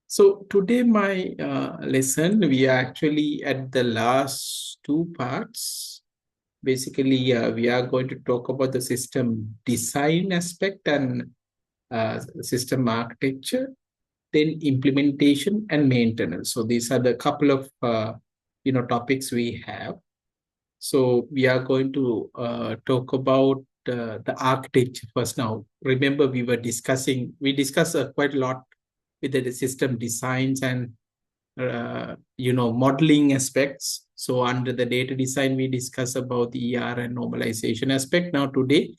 So today my lesson, we are actually at the last two parts. Basically, we are going to talk about the system design aspect and system architecture, then implementation and maintenance. So these are the couple of topics we have. So we are going to talk about the architecture first. Now, remember we discussed quite a lot with the system designs and modeling aspects. So under the data design, we discuss about the ER and normalization aspect. Now today,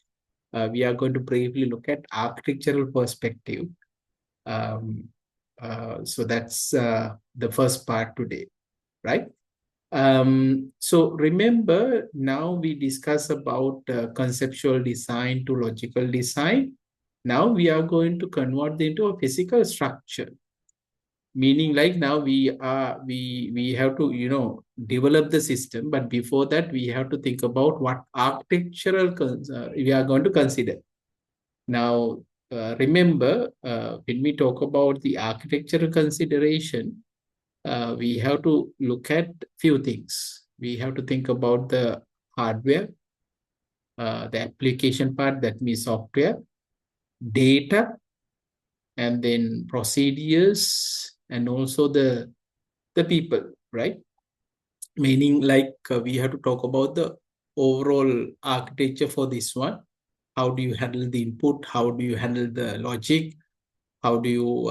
we are going to briefly look at architectural perspective. Um, so that's the first part today, right? So remember, now we discuss about conceptual design to logical design. Now we are going to convert into a physical structure, meaning like now we have to develop the system, but before that we have to think about what architectural we are going to consider. Now remember, when we talk about the architectural consideration, we have to look at few things. We have to think about the hardware, the application part, that means software, data, and then procedures, and also the people, right? Meaning like we have to talk about the overall architecture for this one. How do you handle the input? How do you handle the logic? How do you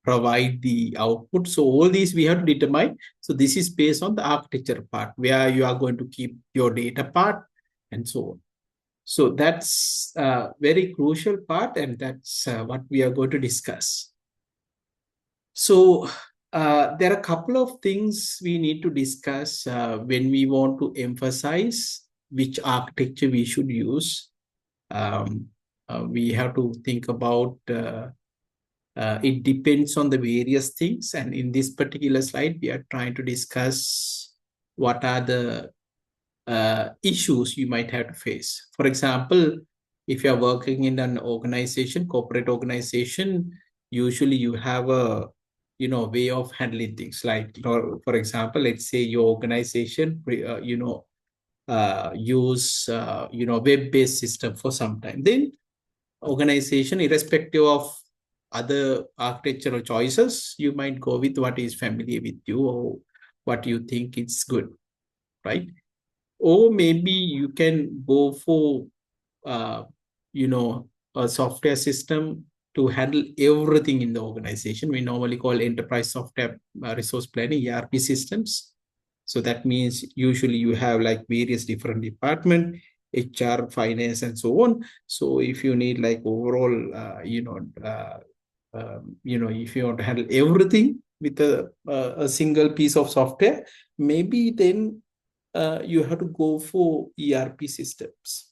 provide the output? So all these we have to determine. So this is based on the architecture part, where you are going to keep your data part and so on. So that's a very crucial part, and that's what we are going to discuss. So there are a couple of things we need to discuss when we want to emphasize which architecture we should use. We have to think about it depends on the various things. And in this particular slide, we are trying to discuss what are the issues you might have to face. For example, if you're working in an organization, corporate organization, usually you have a way of handling things. Like, for example, let's say your organization use web-based system for some time. Then organization, irrespective of other architectural choices, you might go with what is familiar with you or what you think is good, right? Or maybe you can go for uh, you know a software system to handle everything in the organization. We normally call enterprise software resource planning, ERP systems. So that means usually you have like various different department, HR, finance, and so on. So if you need like overall if you want to handle everything with a single piece of software, maybe then you have to go for ERP systems.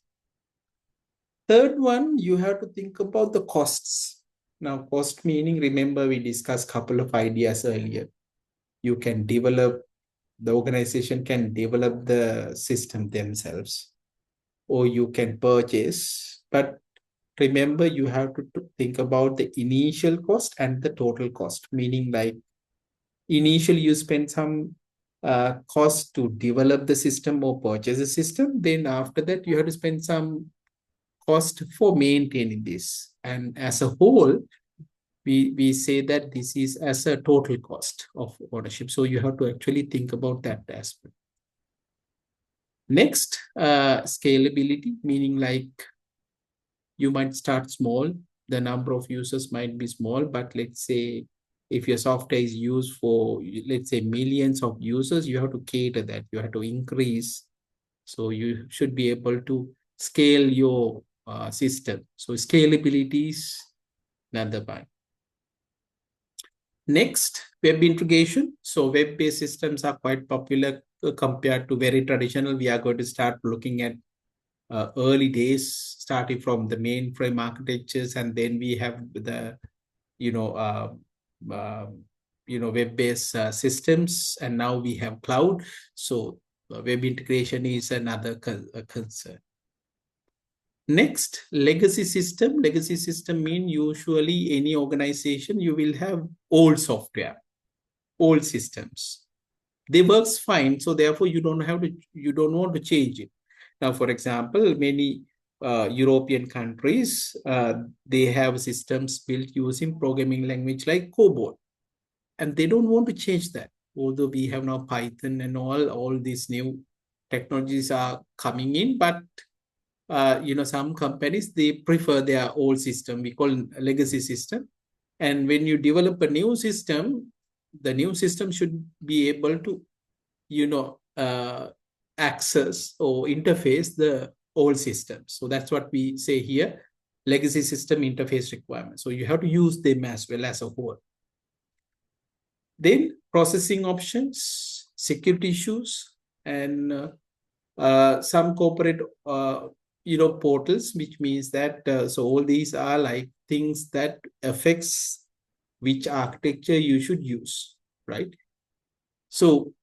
Third one, you have to think about the costs. Now, cost meaning, remember we discussed a couple of ideas earlier. You can develop, the organization can develop the system themselves, or you can purchase. But remember, you have to think about the initial cost and the total cost, meaning like initially you spend some cost to develop the system or purchase a system. Then after that, you have to spend some cost for maintaining this. And as a whole, we say that this is as a total cost of ownership. So you have to actually think about that aspect. Next, scalability, meaning like you might start small. The number of users might be small, but let's say if your software is used for, let's say, millions of users, you have to cater that. You have to increase. So you should be able to scale your system. So scalability is another part. Next, web integration. So web-based systems are quite popular compared to very traditional. We are going to start looking at early days, starting from the mainframe architectures, and then we have the web-based systems, and now we have cloud. So web integration is another concern. Next, legacy system. Legacy system mean usually any organization, you will have old software, old systems. They works fine, so therefore you don't want to change it. Now, for example, many European countries, they have systems built using programming language like COBOL, and they don't want to change that. Although we have now Python and all these new technologies are coming in, but some companies, they prefer their old system. We call legacy system. And when you develop a new system, the new system should be able to, access or interface the old system. So that's what we say here, legacy system interface requirements. So you have to use them as well as a whole. Then processing options, security issues, and some corporate portals, which means that so all these are like things that affects which architecture you should use, right? So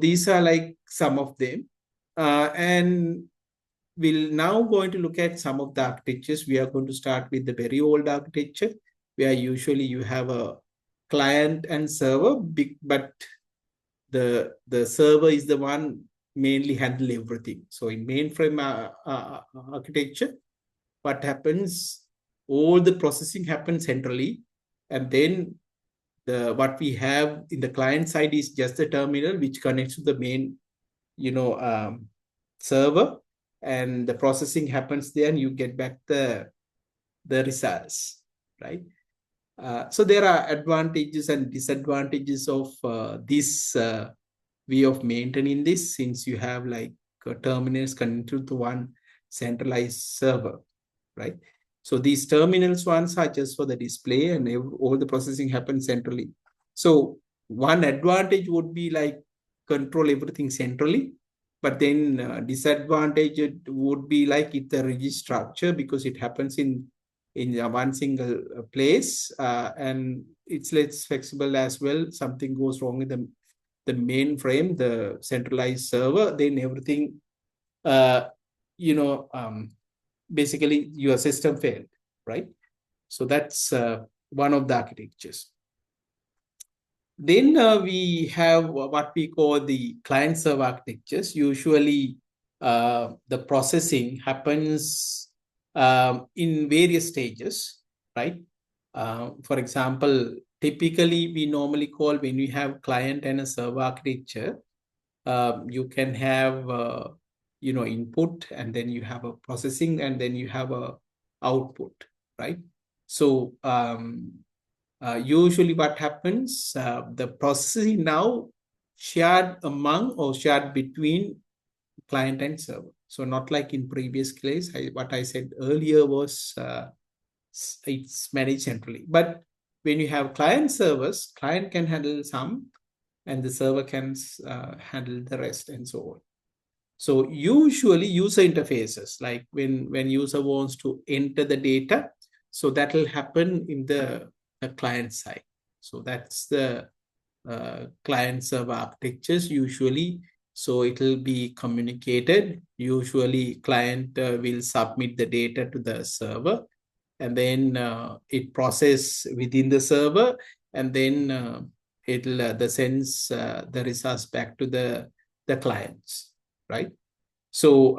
these are like some of them, and we'll now going to look at some of the architectures. We are going to start with the very old architecture, where usually you have a client and server, but the server is the one mainly handle everything. So in mainframe architecture, what happens, all the processing happens centrally, and then what we have in the client side is just the terminal which connects to the main server, and the processing happens there, and you get back the results, right? So there are advantages and disadvantages of this way of maintaining this, since you have like terminals connected to one centralized server, right? So these terminals ones are just for the display, and all the processing happens centrally. So one advantage would be like control everything centrally, but then disadvantage would be like it's a rigid structure because it happens in one single place, and it's less flexible as well. Something goes wrong with the mainframe, the centralized server, then everything, basically your system failed, right? So that's one of the architectures. Then we have what we call the client-server architectures. Usually, the processing happens in various stages, right? For example, typically we normally call, when we have client and a server architecture, you can have input, and then you have a processing, and then you have a output, right? So usually what happens, the processing now shared among or shared between client and server. So not like in previous case, what I said earlier was it's managed centrally. But when you have client servers, client can handle some, and the server can handle the rest, and so on. So usually user interfaces, like when user wants to enter the data, so that will happen in the client side. So that's the client server architectures usually. So it will be communicated. Usually client will submit the data to the server, and then it process within the server, and then it'll the sends the results back to the clients, right? So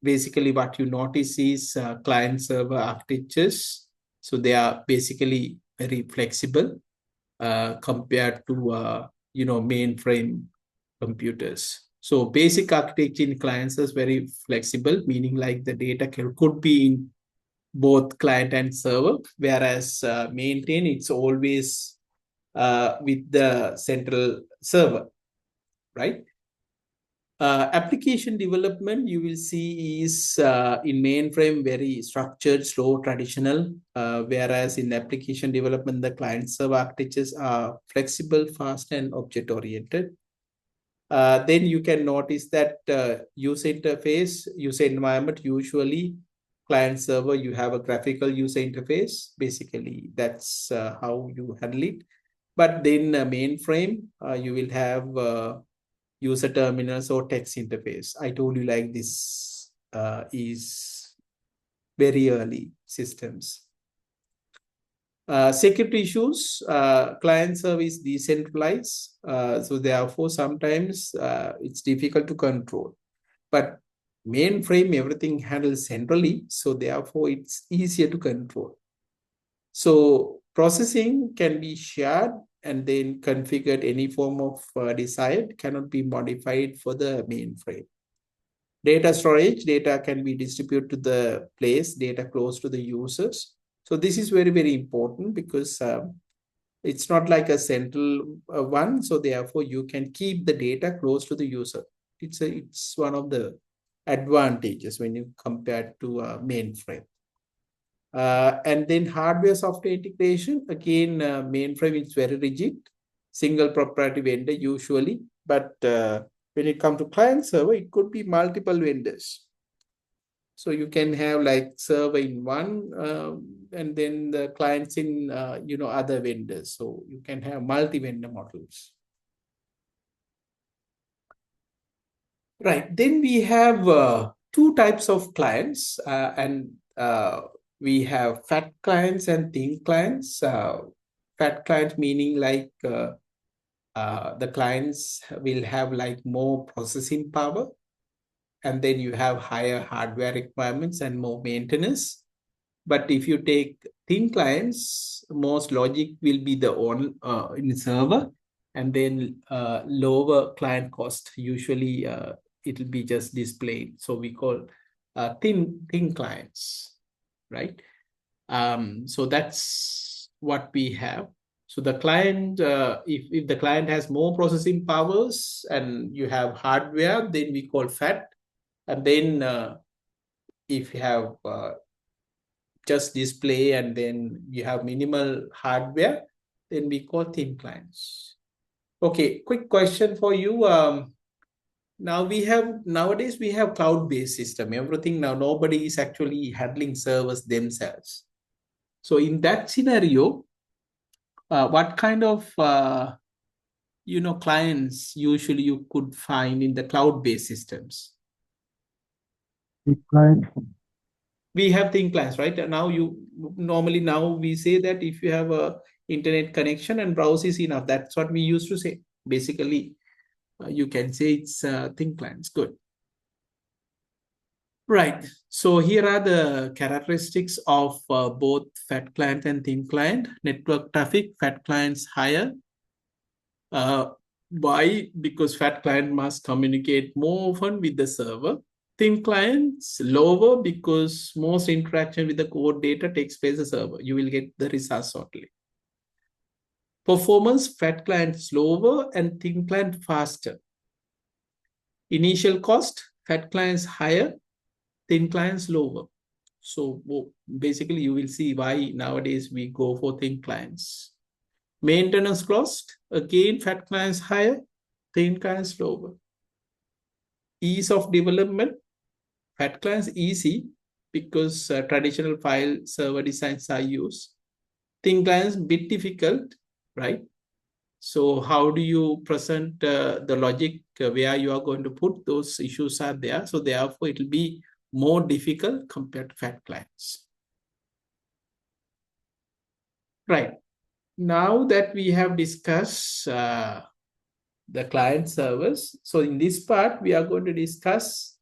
basically what you notice is client server architectures. So they are basically very flexible compared to mainframe computers. So basic architecture in clients is very flexible, meaning like the data could be in both client and server, whereas maintain, it's always with the central server, right? Application development, you will see, is in mainframe very structured, slow, traditional, whereas in application development, the client-server architectures are flexible, fast, and object-oriented. Then you can notice that user interface, user environment, usually client-server, you have a graphical user interface. Basically, that's how you handle it. But then mainframe, you will have user terminals or text interface. I told you like this is very early systems. Security issues, client service decentralized. So therefore, sometimes it's difficult to control. But mainframe, everything handles centrally. So therefore, it's easier to control. So processing can be shared and then configured any form of desired, cannot be modified for the mainframe. Data storage, data can be distributed to the place, data close to the users. So this is very, very important because it's not like a central one. So therefore, you can keep the data close to the user. It's one of the advantages when you compare to a mainframe. And then hardware software integration, again, mainframe is very rigid, single proprietary vendor usually, but when it comes to client server, it could be multiple vendors. So you can have like server in one and then the clients in, other vendors. So you can have multi-vendor models. Right. Then we have two types of clients and we have fat clients and thin clients. Fat clients meaning like the clients will have like more processing power, and then you have higher hardware requirements and more maintenance. But if you take thin clients, most logic will be the on in the server, and then lower client cost. Usually, it will be just displayed. So we call thin clients, right? So that's what we have. So the client, if the client has more processing powers and you have hardware, then we call fat. And then if you have just display and then you have minimal hardware, then we call thin clients. Okay, quick question for you. Nowadays we have cloud-based system. Everything now, nobody is actually handling servers themselves. So in that scenario, what kind of clients usually you could find in the cloud-based systems? Client. We have thin clients, right? Now we say that if you have a internet connection and browse is enough, that's what we used to say. Basically, you can say it's thin clients. Good. Right. So here are the characteristics of both fat client and thin client. Network traffic, fat clients higher. Why? Because fat client must communicate more often with the server. Thin clients lower because most interaction with the code data takes place the server. You will get the results shortly. Performance, fat client slower and thin client faster. Initial cost, fat clients higher, thin clients lower. So basically you will see why nowadays we go for thin clients. Maintenance cost, again fat clients higher, thin clients lower. Ease of development, fat clients easy because traditional file server designs are used. Thin clients bit difficult, right? So how do you present the logic where you are going to put those issues are there? So therefore it will be more difficult compared to fat clients. Right. Now that we have discussed the client servers, so in this part, we are going to discuss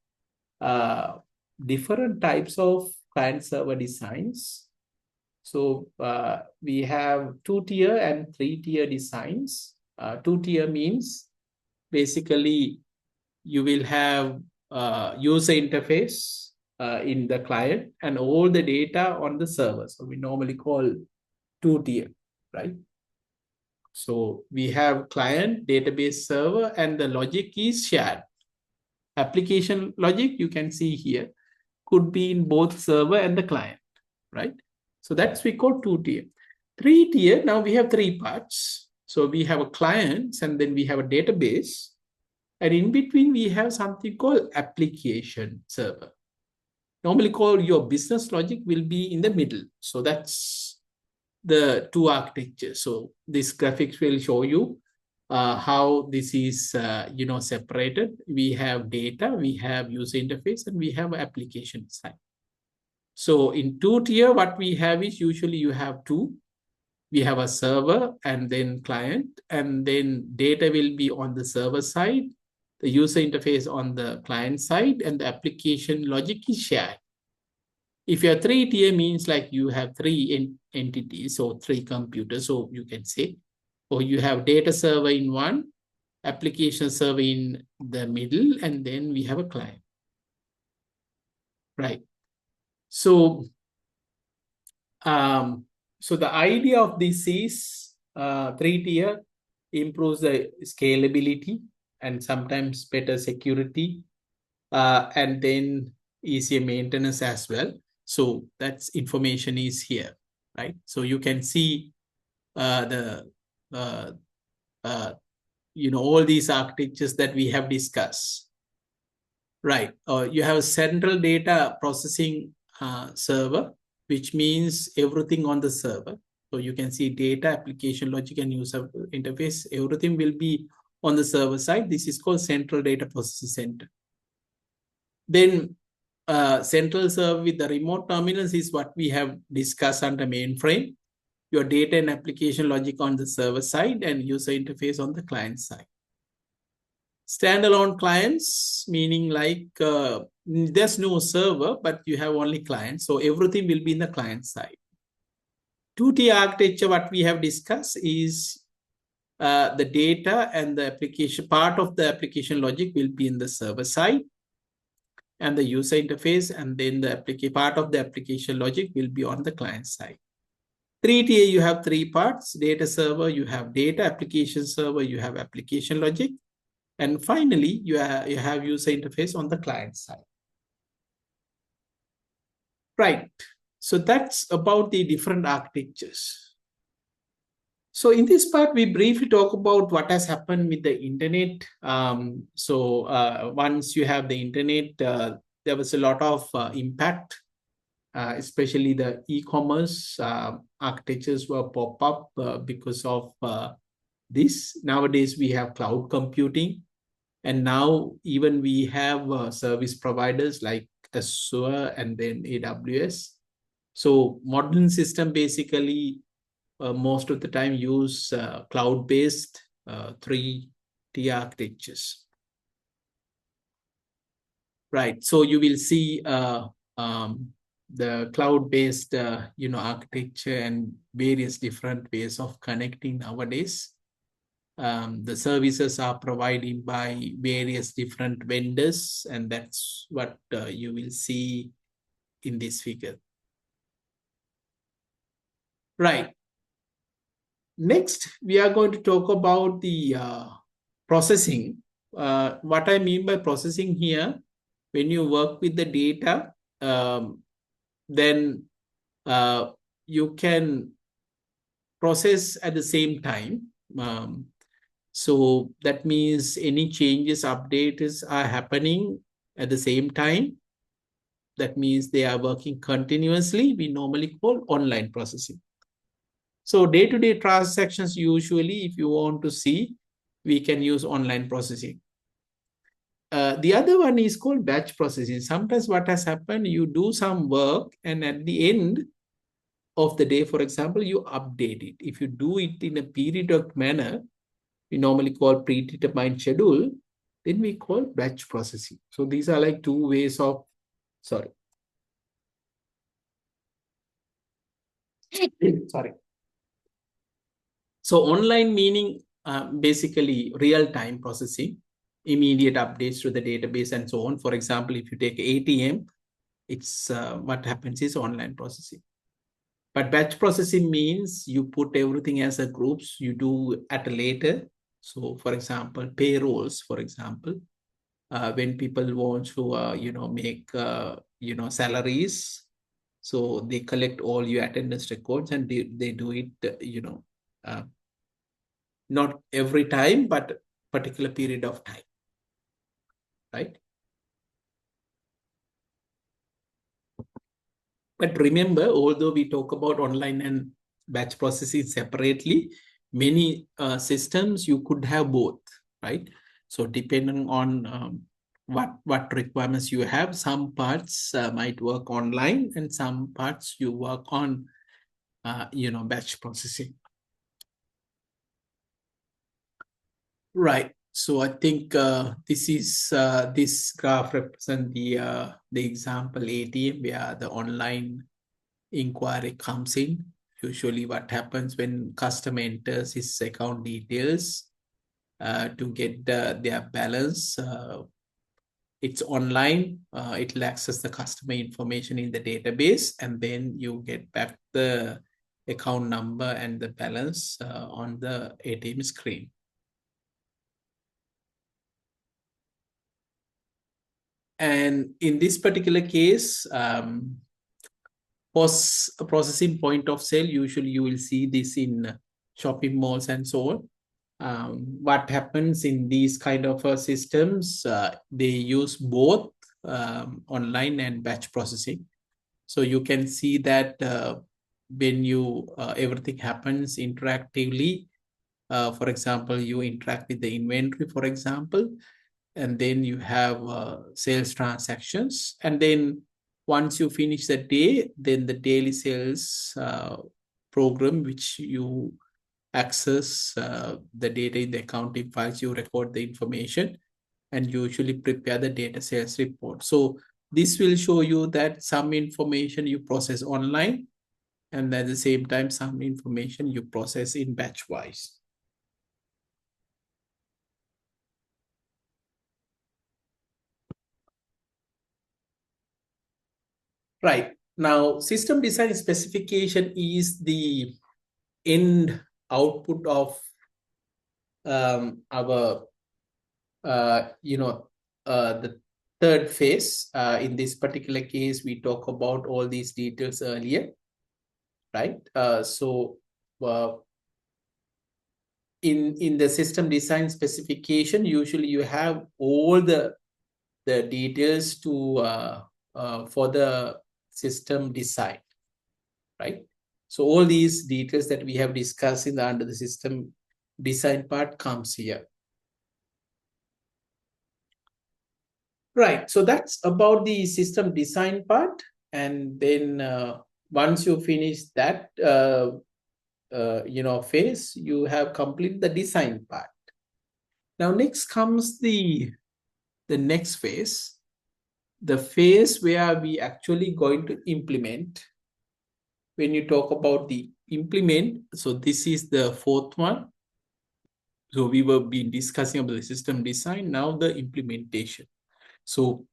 different types of client server designs. So we have 2-tier and 3-tier designs. 2-tier means basically you will have user interface in the client and all the data on the server. So we normally call 2-tier, right? So we have client, database server, and the logic is shared. Application logic, you can see here, could be in both server and the client, right? So that's we call 2-tier. 3-tier, now we have 3 parts. So we have a client and then we have a database. And in between, we have something called application server. Normally called your business logic will be in the middle. So that's the 2 architectures. So this graphics will show you how this is separated. We have data, we have user interface, and we have application side. So in two-tier, what we have is usually you have two. We have a server and then client, and then data will be on the server side, the user interface on the client side, and the application logic is shared. If you're three-tier means like you have three entities or three computers, so you can say, or you have data server in one, application server in the middle, and then we have a client, right? So, so the idea of this is three-tier improves the scalability and sometimes better security, and then easier maintenance as well. So that's information is here, right? So you can see the uh, uh, all these architectures that we have discussed, right? You have a central data processing server, which means everything on the server. So you can see data, application logic, and user interface. Everything will be on the server side. This is called central data processing center. Then central server with the remote terminals is what we have discussed under mainframe. Your data and application logic on the server side and user interface on the client side. Standalone clients, meaning like there's no server, but you have only clients. So everything will be in the client side. 2-tier architecture, what we have discussed is the data and the application, part of the application logic will be in the server side and the user interface, and then the part of the application logic will be on the client side. 3-tier, you have three parts: data server, you have data, application server, you have application logic, and finally, you have user interface on the client side. Right. So that's about the different architectures. So in this part, we briefly talk about what has happened with the internet. Once you have the internet, there was a lot of impact, especially the e-commerce architectures were pop up because of this. Nowadays, we have cloud computing. And now even we have service providers like Azure and then AWS. So modern system basically most of the time use cloud-based 3-tier architectures. Right. So you will see the cloud-based architecture and various different ways of connecting nowadays. The services are provided by various different vendors, and that's what you will see in this figure. Right. Next, we are going to talk about the processing. What I mean by processing here, when you work with the data, then you can process at the same time. So that means any changes, updates are happening at the same time. That means they are working continuously. We normally call online processing. So day-to-day transactions, usually, if you want to see, we can use online processing. The other one is called batch processing. Sometimes what has happened, you do some work and at the end of the day, for example, you update it. If you do it in a periodic manner, we normally call predetermined schedule, then we call batch processing. So these are like two ways of, sorry. Sorry. So online meaning basically real-time processing, immediate updates to the database and so on. For example, if you take ATM, it's what happens is online processing. But batch processing means you put everything as a groups, you do at a later. So for example, payrolls, for example, when people want to, make, salaries, so they collect all your attendance records and they do it, not every time, but particular period of time, right? But remember, although we talk about online and batch processing separately, many systems you could have both, right? So depending on what requirements you have. Some parts might work online, and some parts you work on batch processing. Right. So I think this graph represents the example ATM where the online inquiry comes in. Usually what happens when customer enters his account details to get their balance. It's online. It will access the customer information in the database, and then you get back the account number and the balance on the ATM screen. And in this particular case, post processing point of sale, usually you will see this in shopping malls and so on. What happens in these kind of systems, they use both online and batch processing. So you can see that when you everything happens interactively. For example, you interact with the inventory, for example, and then you have sales transactions. And then once you finish the day, then the daily sales program, which you access the data in the accounting files, you record the information and usually prepare the data sales report. So this will show you that some information you process online, and at the same time, some information you process in batch wise. Right. Now, system design specification is the end output of our, the third phase. In this particular case, we talk about all these details earlier, right? Uh, in the system design specification, usually you have all the details to for the system design, right? So all these details that we have discussed in the under the system design part comes here. Right. So that's about the system design part. And then once you finish that phase, you have completed the design part. Now next comes the next phase, the phase where we actually going to implement. When you talk about the implement, so this is the fourth one. So we were been discussing about the system design, now the implementation. So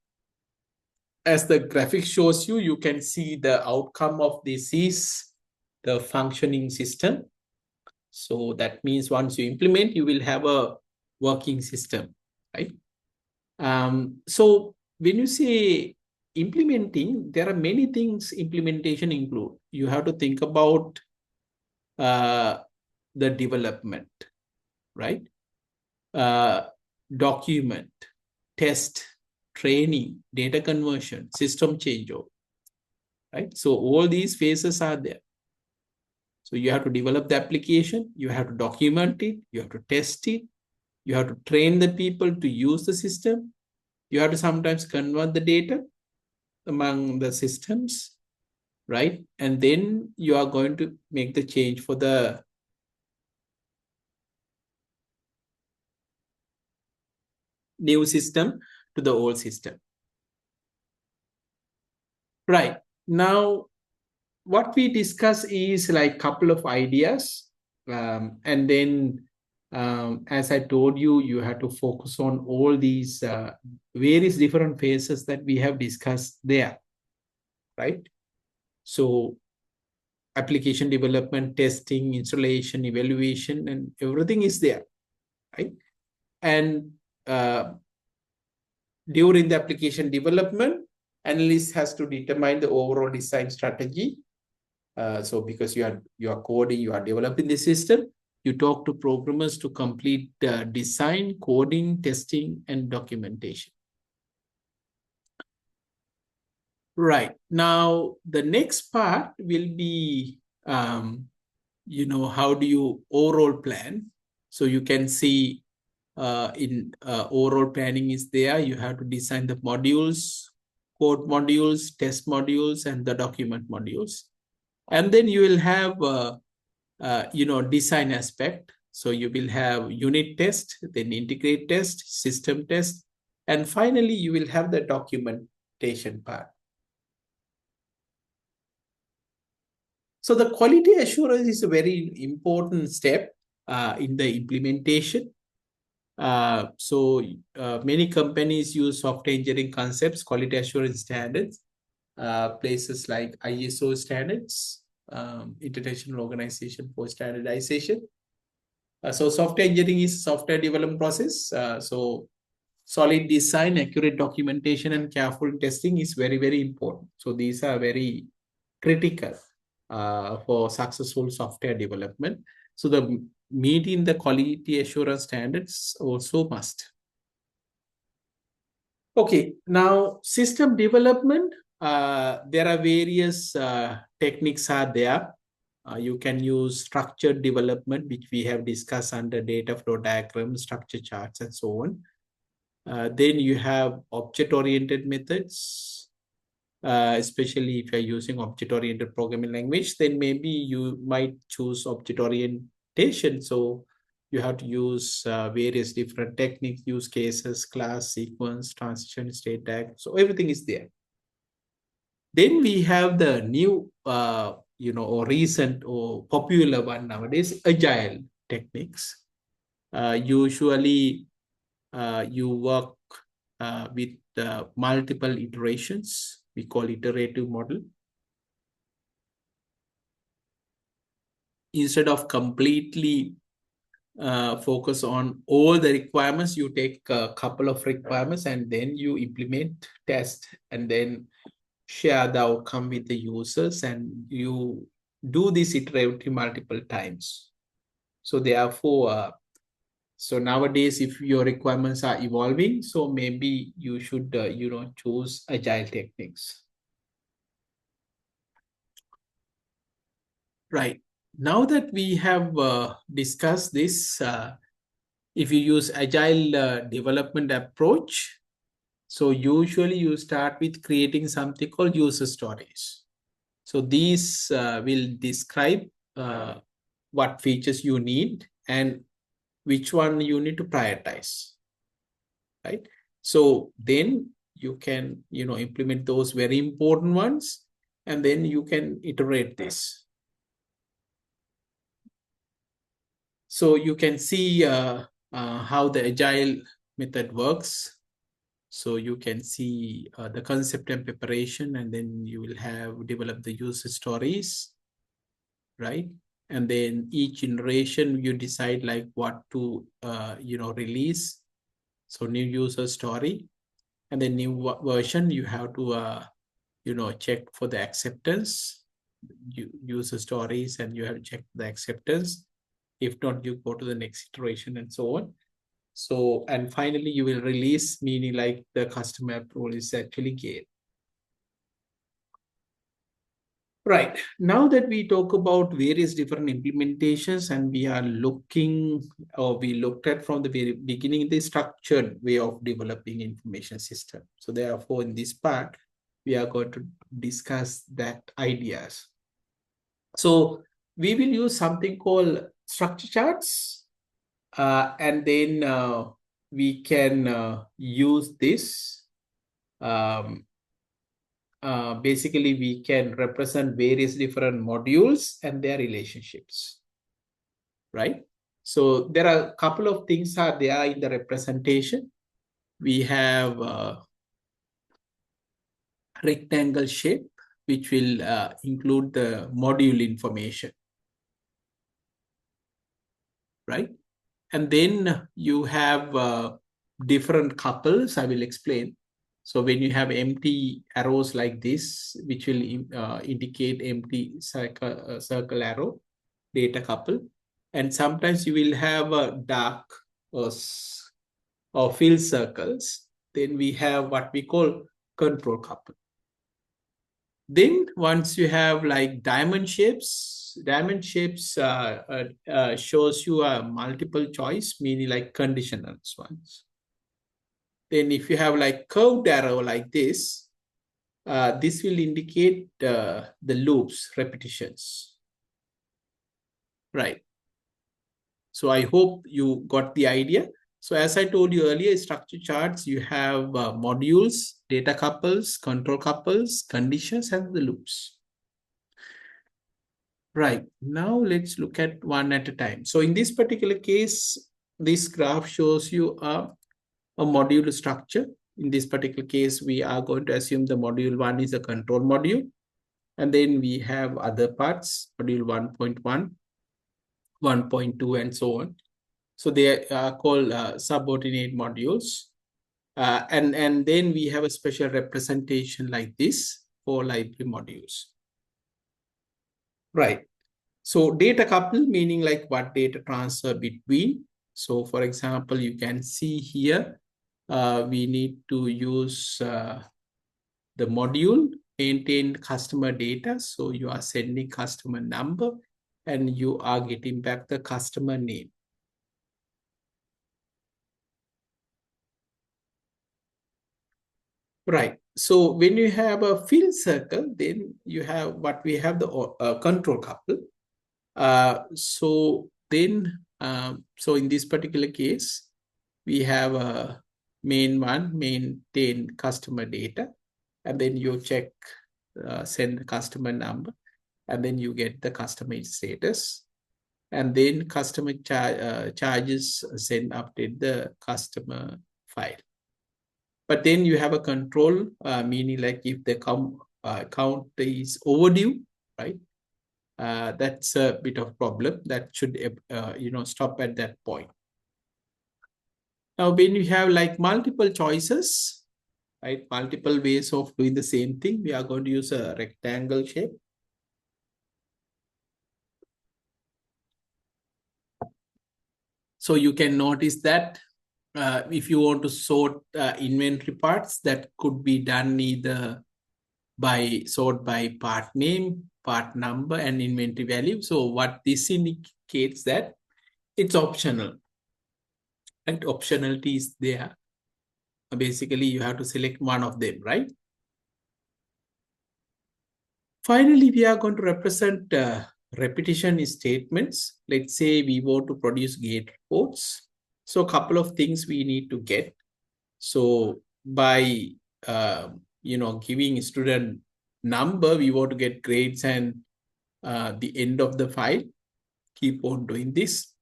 as the graphic shows you, you can see the outcome of this is the functioning system. So that means once you implement, you will have a working system, right? So when you say implementing, there are many things implementation include. You have to think about the development, right? Document, test, training, data conversion, system changeover, right? So all these phases are there. So you have to develop the application, you have to document it, you have to test it, you have to train the people to use the system, you have to sometimes convert the data among the systems, right? And then you are going to make the change for the new system to the old system. Right. Now, what we discuss is like a couple of ideas. And then, as I told you, you have to focus on all these various different phases that we have discussed there, right? So application development, testing, installation, evaluation, and everything is there, right? And during the application development, analyst has to determine the overall design strategy. So because you are coding, you are developing the system, you talk to programmers to complete design, coding, testing, and documentation. Right. Now, the next part will be, how do you overall plan? So you can see in overall planning is there. You have to design the modules, code modules, test modules, and the document modules. And then you will have, design aspect. So you will have unit test, then integrate test, system test, and finally you will have the documentation part. So the quality assurance is a very important step in the implementation. Many companies use software engineering concepts, quality assurance standards, places like ISO standards, International Organization for Standardization. So software engineering is software development process. So solid design, accurate documentation, and careful testing is very, very important. So these are very critical for successful software development. So the meeting the quality assurance standards also must. Okay, now system development, there are various techniques are there. You can use structured development, which we have discussed under data flow diagram, structure charts, and so on. Then you have object-oriented methods, especially if you're using object-oriented programming language, then maybe you might choose object orientation. So you have to use various different techniques, use cases, class, sequence, transition, state tag. So everything is there. Then we have the new, or recent or popular one nowadays, agile techniques. Usually, you work with multiple iterations. We call iterative model. Instead of completely focus on all the requirements, you take a couple of requirements and then you implement, test, and then share the outcome with the users, and you do this iteratively multiple times. So therefore, so nowadays, if your requirements are evolving, so maybe you should, choose agile techniques. Right. Now that we have discussed this, if you use agile development approach, so usually you start with creating something called user stories. So these will describe what features you need and which one you need to prioritize, right? So then you can, implement those very important ones, and then you can iterate this. So you can see how the agile method works. So you can see the concept and preparation, and then you will have develop the user stories, right? And then each generation you decide like what to release. So new user story, and then new version you have to check for the acceptance, user stories, and you have to check the acceptance. If not, you go to the next iteration and so on. So, and finally you will release, meaning like the customer approval is actually gained. Right. Now that we talk about various different implementations, and we are looking, or we looked at from the very beginning, the structured way of developing information system. So therefore, in this part, we are going to discuss that ideas. So we will use something called structure charts, and then we can use this. Basically, we can represent various different modules and their relationships, right? So there are a couple of things are there in the representation. We have rectangle shape, which will include the module information, right? And then you have different couples. I will explain. So when you have empty arrows like this, which will indicate empty circle arrow, data couple. And sometimes you will have a dark or fill circles. Then we have what we call control couple. Then once you have like diamond shapes, Diamond shapes shows you a multiple choice, meaning like conditional ones. Then if you have like curved arrow like this will indicate the loops, repetitions. Right. So I hope you got the idea. So as I told you earlier, structure charts, you have modules, data couples, control couples, conditions, and the loops. Right. Now let's look at one at a time. So in this particular case, this graph shows you a module structure. In this particular case, we are going to assume the module 1 is a control module. And then we have other parts, module 1.1, 1.2, and so on. So they are called subordinate modules. And then we have a special representation like this for library modules. Right. So data couple, meaning like what data transfer between. So for example, you can see here, we need to use the module maintain customer data. So you are sending customer number and you are getting back the customer name. Right. So when you have a fill circle, then you have what we have the control couple. So in this particular case, we have a main one, maintain customer data, and then you check, send the customer number, and then you get the customer status, and then customer charges, send update the customer file. But then you have a control, meaning like if the count is overdue, right? That's a bit of problem that should stop at that point. Now, when you have like multiple choices, right, multiple ways of doing the same thing, we are going to use a rectangle shape. So you can notice that if you want to sort inventory parts, that could be done either by sort by part name, part number, and inventory value. So what this indicates that it's optional, and optionality is there. Basically, you have to select one of them, right? Finally, we are going to represent repetition statements. Let's say we want to produce gate reports. So a couple of things we need to get. So by giving student number, we want to get grades and the end of the file. Keep on doing this.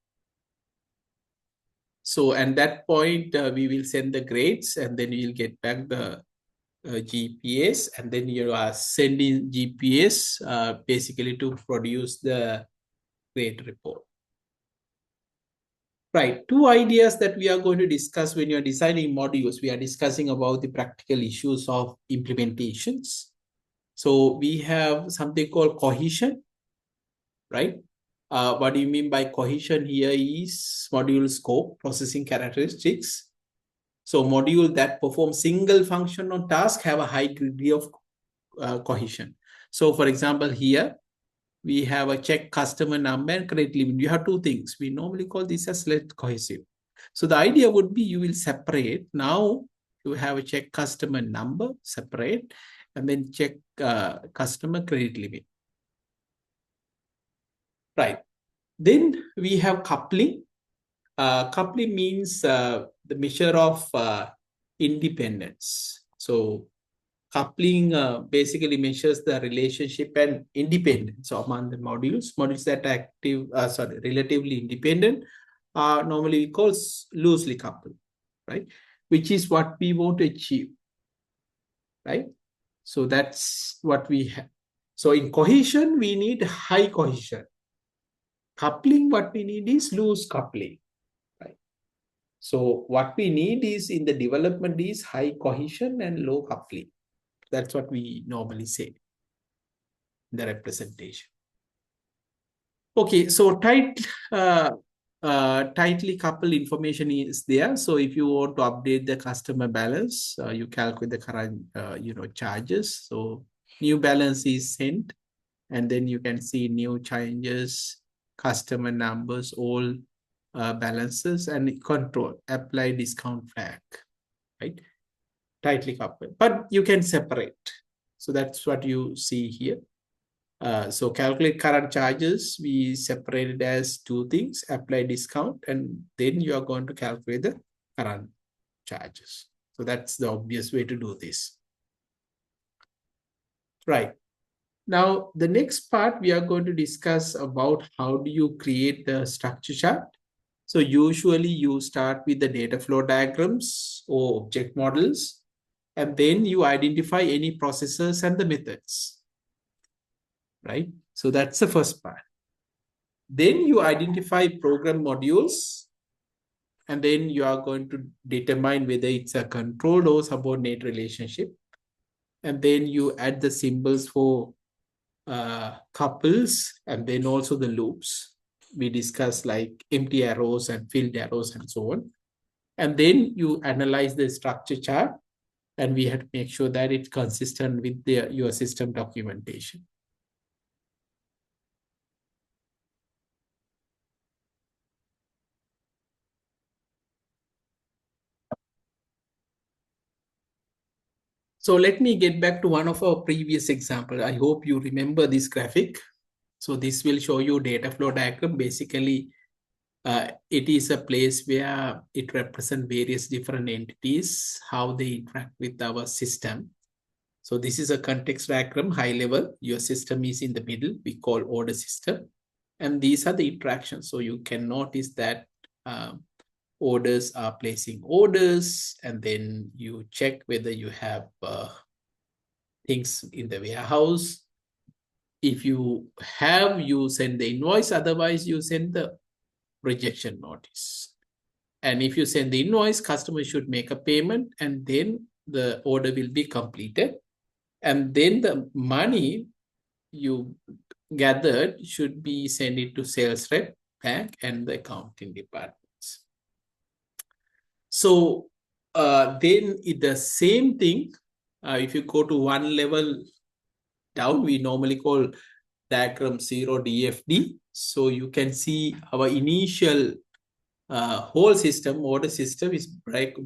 So at that point, we will send the grades and then we will get back the GPS, and then you are sending GPS basically to produce the grade report. Right, two ideas that we are going to discuss when you're designing modules. We are discussing about the practical issues of implementations. So we have something called cohesion, right? What do you mean by cohesion here is module scope, processing characteristics. So module that perform single function or task have a high degree of cohesion. So for example, here we have a check customer number and credit limit. You have two things. We normally call this as less cohesive. So the idea would be you will separate. Now you have a check customer number, separate, and then check customer credit limit. Right. Then we have coupling. Coupling means the measure of independence. So coupling basically measures the relationship and independence among the modules. Modules that are relatively independent are normally called loosely coupled, right? Which is what we want to achieve, right? So that's what we have. So in cohesion, we need high cohesion. Coupling, what we need is loose coupling, right? So what we need is in the development is high cohesion and low coupling. That's what we normally say, the representation. Okay, so tightly coupled information is there. So if you want to update the customer balance, you calculate the current charges. So new balance is sent, And then you can see new changes, customer numbers, all balances, and control, apply discount flag, right? Tightly coupled, but you can separate. So that's what you see here. So calculate current charges, we separated as two things, apply discount, and then you are going to calculate the current charges. So that's the obvious way to do this. Right. Now, the next part we are going to discuss about how do you create the structure chart. So usually you start with the data flow diagrams or object models, and then you identify any processes and the methods, right? So that's the first part. Then you identify program modules, and then you are going to determine whether it's a controlled or subordinate relationship. And then you add the symbols for couples, and then also the loops. We discuss like empty arrows and filled arrows and so on. And then you analyze the structure chart, and we have to make sure that it's consistent with your system documentation. So let me get back to one of our previous examples. I hope you remember this graphic. So this will show you data flow diagram. Basically, it is a place where it represents various different entities, how they interact with our system. So this is a context diagram, high level. Your system is in the middle. We call order system. And these are the interactions. So you can notice that orders are placing orders, and then you check whether you have things in the warehouse. If you have, you send the invoice. Otherwise, you send the rejection notice. And if you send the invoice, customer should make a payment, and then the order will be completed. And then the money you gathered should be sent it to sales rep, bank, and the accounting departments. So then the same thing, if you go to one level down, we normally call diagram 0 DFD. So you can see our initial whole system, order system is break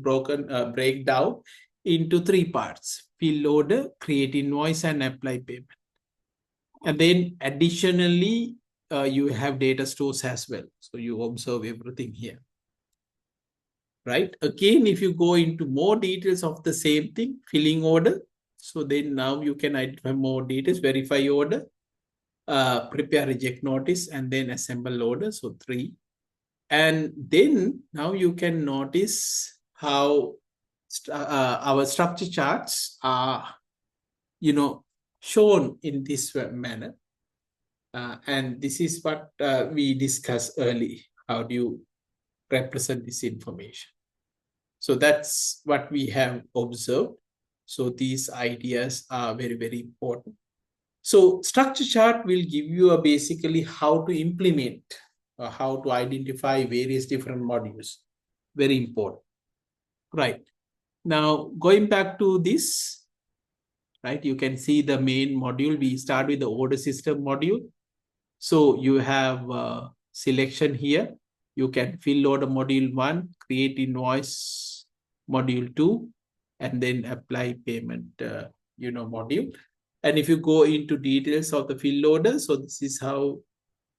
down into three parts: fill order, create invoice, and apply payment. And then additionally, you have data stores as well. So you observe everything here, right? Again, if you go into more details of the same thing, filling order. So then now you can identify more details, verify order, prepare reject notice, and then assemble order. So three. And then now you can notice how our structure charts are, shown in this manner. And this is what we discussed earlier. How do you represent this information? So that's what we have observed. So these ideas are very, very important. So structure chart will give you basically how to implement, how to identify various different modules. Very important. Right. Now, going back to this, right, you can see the main module. We start with the order system module. So you have selection here. You can fill order module 1, create invoice module 2, and then apply payment, module. And if you go into details of the fill order, so this is how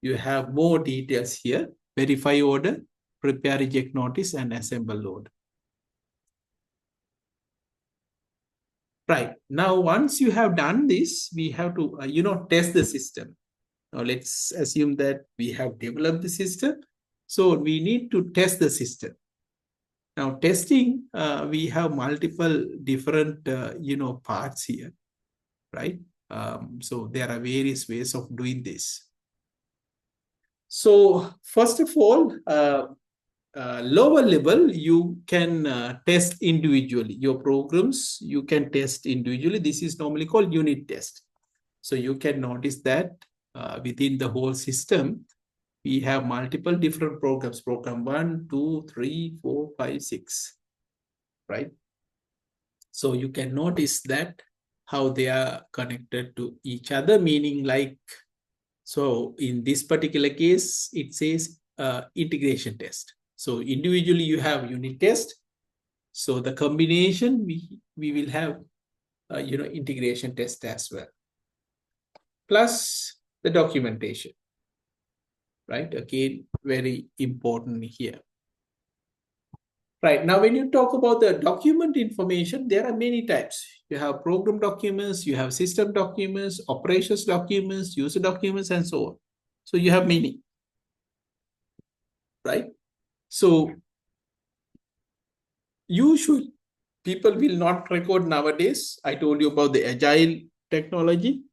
you have more details here: verify order, prepare reject notice, and assemble order. Right. Now, once you have done this, we have to, test the system. Now, let's assume that we have developed the system. So we need to test the system. Now, testing, we have multiple different, parts here, right? So there are various ways of doing this. So first of all, lower level, you can test individually. Your programs, you can test individually. This is normally called unit test. So you can notice that within the whole system, we have multiple different programs. Program 1, 2, 3, 4, 5, 6, right? So you can notice that how they are connected to each other, meaning like, so in this particular case, it says integration test. So individually you have unit test. So the combination, we will have, integration test as well. Plus the documentation, right? Again, very important here. Right. Now, when you talk about the document information, there are many types. You have program documents, you have system documents, operations documents, user documents, and so on. So you have many, right? So usually people will not record nowadays. I told you about the agile technology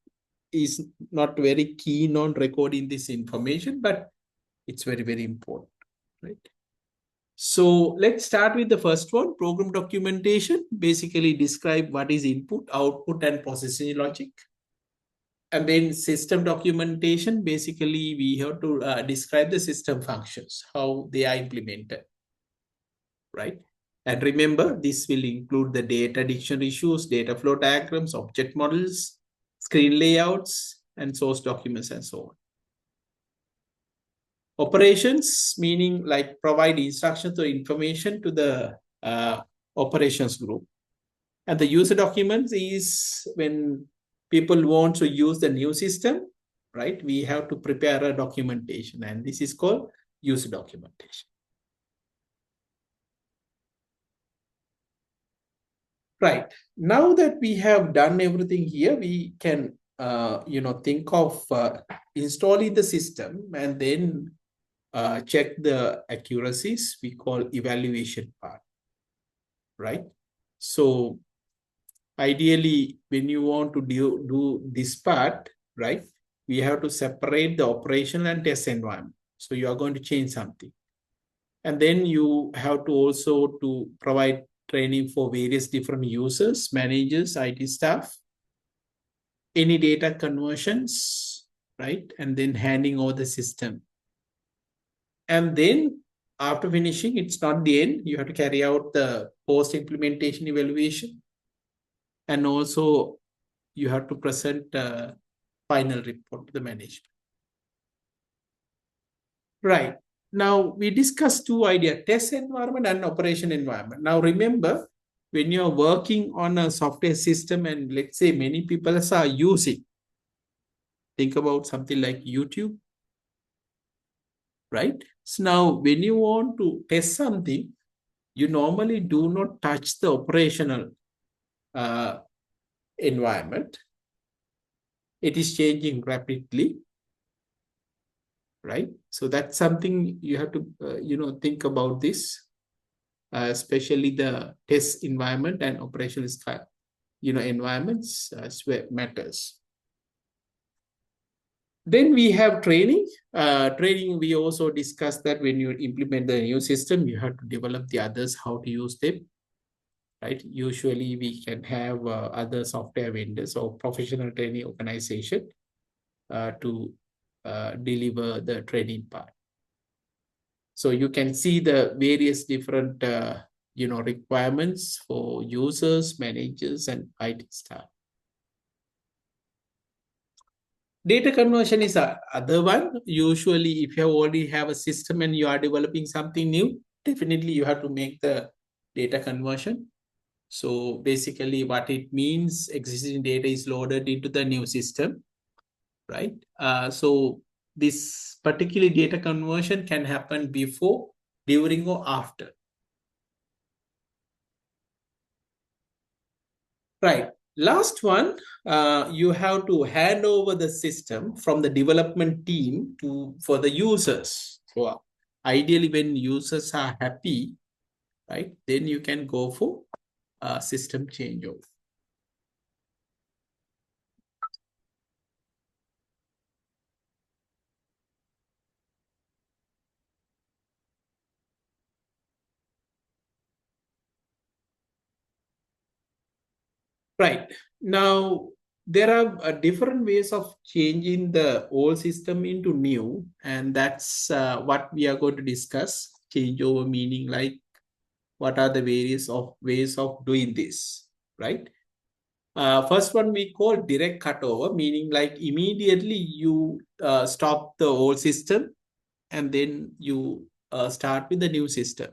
is not very keen on recording this information, but it's very, very important, right? So let's start with the first one, program documentation. Basically describe what is input, output, and processing logic. And then system documentation, basically we have to describe the system functions, how they are implemented, right? And remember, this will include the data dictionary issues, data flow diagrams, object models, screen layouts, and source documents, and so on. Operations, meaning like provide instructions or information to the operations group. And the user documents is when people want to use the new system, right? We have to prepare a documentation, and this is called user documentation. Right. Now that we have done everything here, we can, think of installing the system and then check the accuracies. We call evaluation part, right? So ideally, when you want to do this part, right, we have to separate the operational and test environment. So you are going to change something. And then you have to also to provide training for various different users, managers, IT staff, any data conversions, right? And then handing over the system. And then after finishing, it's not the end. You have to carry out the post-implementation evaluation. And also you have to present a final report to the management. Right. Now we discussed two ideas, test environment and operation environment. Now remember, when you're working on a software system and let's say many people are using, think about something like YouTube, right? So now when you want to test something, you normally do not touch the operational environment. It is changing rapidly, right? So that's something you have to, think about this, especially the test environment and operational style, environments matters. Then we have training. Training, we also discussed that when you implement the new system, you have to develop the others how to use them, right? Usually we can have other software vendors or professional training organization to deliver the training part. So you can see the various different, requirements for users, managers, and IT staff. Data conversion is other one. Usually, if you already have a system and you are developing something new, definitely you have to make the data conversion. So basically what it means, existing data is loaded into the new system, right? So this particular data conversion can happen before, during, or after. Right. Last one, you have to hand over the system from the development team for the users. So ideally, when users are happy, right, then you can go for system changeover. Right. Now, there are different ways of changing the old system into new, and that's what we are going to discuss. Changeover meaning like what are the various of ways of doing this, right? First one we call direct cutover, meaning like immediately you stop the old system and then you start with the new system.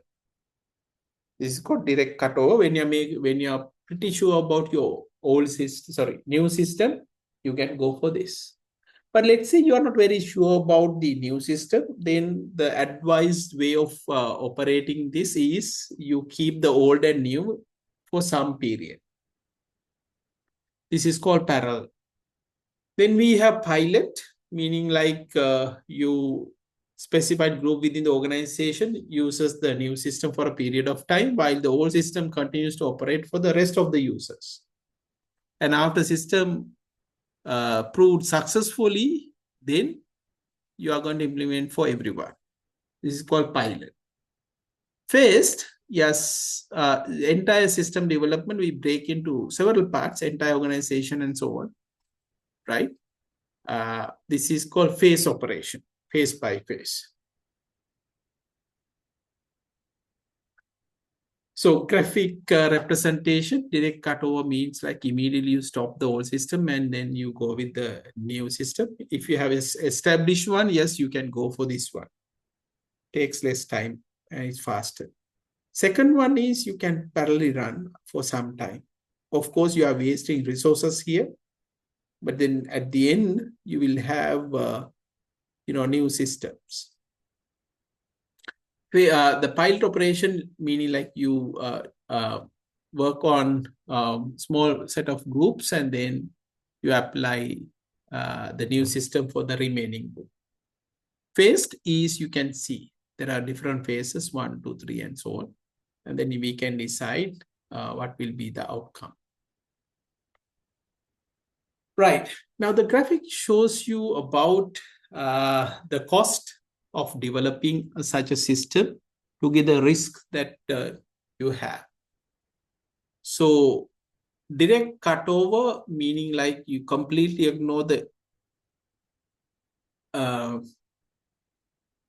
This is called direct cutover. When you're pretty sure about your old system, sorry, new system, you can go for this. But let's say you are not very sure about the new system, then the advised way of operating this is you keep the old and new for some period. This is called parallel. Then we have pilot, meaning like you specified group within the organization uses the new system for a period of time while the old system continues to operate for the rest of the users. And after system proved successfully, then you are going to implement for everyone. This is called pilot. Phased, yes, entire system development we break into several parts, entire organization and so on, right? This is called phase operation, phase by phase. So graphic representation, direct cutover means like immediately you stop the old system and then you go with the new system. If you have an established one, yes, you can go for this one. Takes less time and it's faster. Second one is you can parallelly run for some time. Of course, you are wasting resources here, but then at the end, you will have new systems. The pilot operation, meaning like you work on small set of groups and then you apply the new system for the remaining group. Phased is you can see there are different phases, 1, 2, 3, and so on. And then we can decide what will be the outcome. Right. Now the graphic shows you about the cost of developing such a system to get the risk that you have. So direct cutover, meaning like you completely ignore the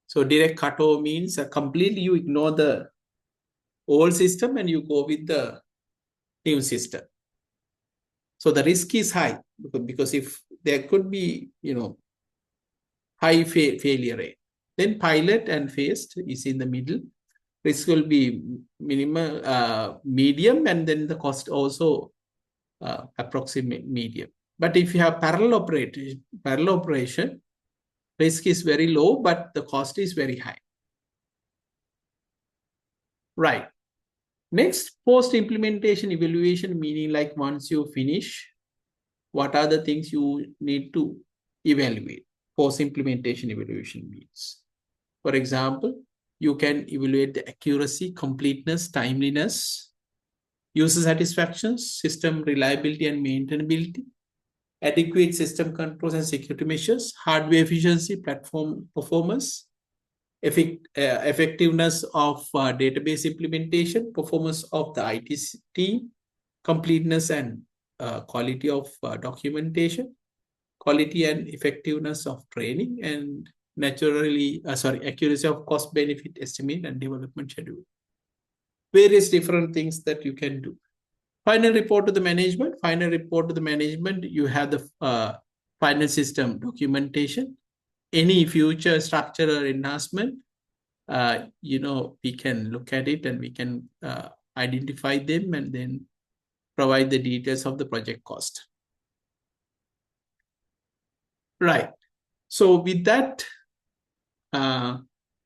so direct cutover means completely you ignore the old system and you go with the new system. So the risk is high because if there could be, high failure rate, then pilot and phased is in the middle. Risk will be minimal, medium, and then the cost also approximate medium. But if you have parallel operation, risk is very low, but the cost is very high. Right. Next, post-implementation evaluation, meaning like once you finish, what are the things you need to evaluate? Post-implementation evaluation means. For example, you can evaluate the accuracy, completeness, timeliness, user satisfaction, system reliability and maintainability, adequate system controls and security measures, hardware efficiency, platform performance, effectiveness of database implementation, performance of the IT team, completeness and quality of documentation, quality and effectiveness of training, and accuracy of cost benefit estimate and development schedule. Various different things that you can do. Final report to the management. You have the final system documentation. Any future structural enhancement, we can look at it and we can identify them and then provide the details of the project cost. Right. So with that,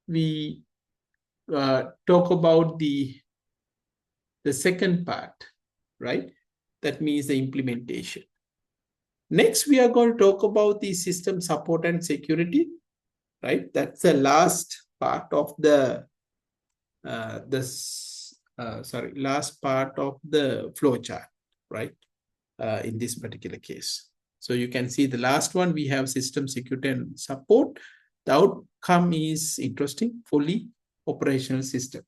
we talk about the second part, right? That means the implementation. Next, we are going to talk about the system support and security, right? That's the last part of the last part of the flowchart, right? In this particular case. So you can see the last one, we have system security and support. The outcome is interesting, fully operational system.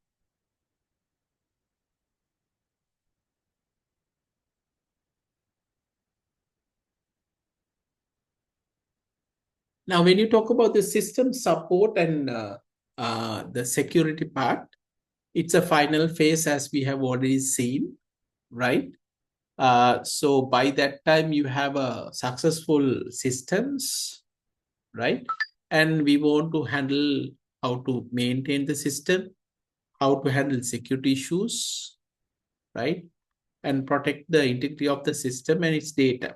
Now, when you talk about the system support and the security part, it's a final phase as we have already seen, right? So by that time, you have a successful systems, right? And we want to handle how to maintain the system, how to handle security issues, right? And protect the integrity of the system and its data,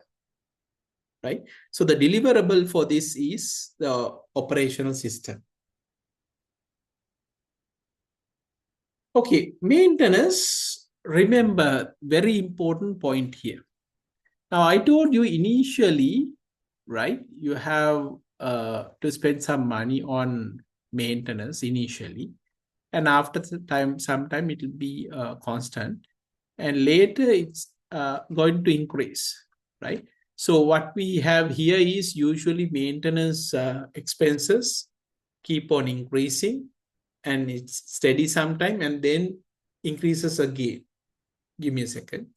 right? So the deliverable for this is the operational system. Okay, maintenance, remember, very important point here. Now, I told you initially, right, you have to spend some money on maintenance initially, and after the time, sometime it will be constant, and later it's going to increase, right? So what we have here is usually maintenance expenses keep on increasing, and it's steady sometime and then increases again. Give me a second.